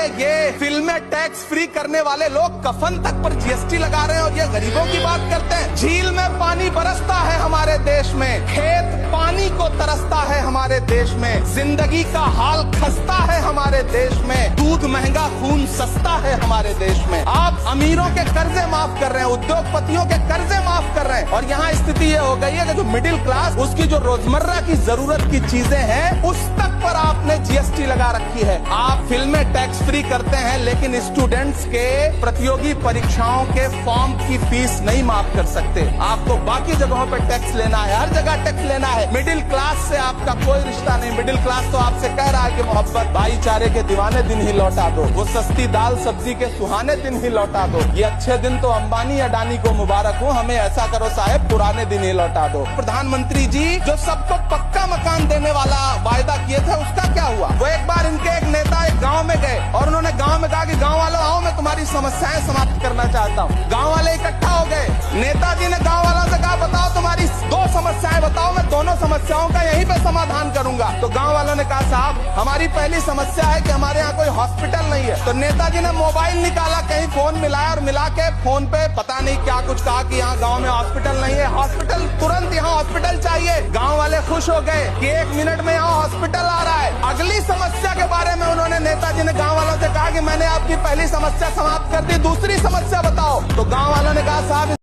ये फिल्में tax free करने वाले लोग कफन तक पर जीएसटी लगा रहे हैं और ये गरीबों की बात करते हैं। झील में पानी बरसता है हमारे देश में, खेत पानी को तरसता है हमारे देश में, जिंदगी का हाल खस्ता है हमारे देश में, दूध महंगा खून सस्ता है हमारे देश में। आप अमीरों के कर्जे माफ कर रहे हैं, उद्योगपतियों के कर्जे माफ कर रहे हैं और यहाँ स्थिति ये हो गई है कि जो मिडिल क्लास, उसकी जो रोजमर्रा की जरूरत की चीजें हैं उस तक पर आपने जीएसटी लगा रखी है। आप फिल्में टैक्स फ्री करते हैं लेकिन स्टूडेंट्स के प्रतियोगी परीक्षाओं के फॉर्म की फीस नहीं माफ कर सकते। आपको बाकी जगहों पर टैक्स लेना है, हर जगह टैक्स लेना है। मिडिल क्लास से आपका कोई रिश्ता नहीं। मिडिल क्लास तो आपसे कह रहा है कि मोहब्बत भाईचारे के दीवाने दिन ही लौटा दो, वो सस्ती दाल सब्जी के सुहाने दिन ही लौटा दो। ये अच्छे दिन तो अंबानी अडानी को मुबारक हो, हमें ऐसा करो साहब पुराने दिन ही लौटा दो। प्रधानमंत्री जी जो सबको पक्का मकान देने वाला वायदा किए थे उसका क्या हुआ? वो एक बार इनके एक नेता एक गांव में गए और उन्होंने गांव में कहा कि गांव वालों आओ, मैं तुम्हारी समस्याएं समाप्त करना चाहता हूँ। गांव वाले इकट्ठा हो गए, नेताजी ने गांव वालों से कहा बताओ तुम्हारी 2 समस्याएं बताओ, मैं दोनों समस्याओं का यहीं पे समाधान करूंगा। तो गांव वालों ने कहा साहब हमारी पहली समस्या है कि हमारे यहाँ कोई हॉस्पिटल नहीं है। तो नेताजी ने मोबाइल निकाला, कहीं फोन मिलाया और मिला के फोन पे पता नहीं क्या कुछ कहा कि यहाँ गांव में हॉस्पिटल नहीं है, हॉस्पिटल तुरंत यहाँ हॉस्पिटल चाहिए। गांव वाले खुश हो गए कि 1 मिनट में यहाँ हॉस्पिटल आ रहा है। अगली समस्या के बारे में उन्होंने नेताजी ने गांव वालों से कहा कि मैंने आपकी पहली समस्या समाप्त कर दी, दूसरी समस्या बताओ। तो गांव वालों ने कहा साहब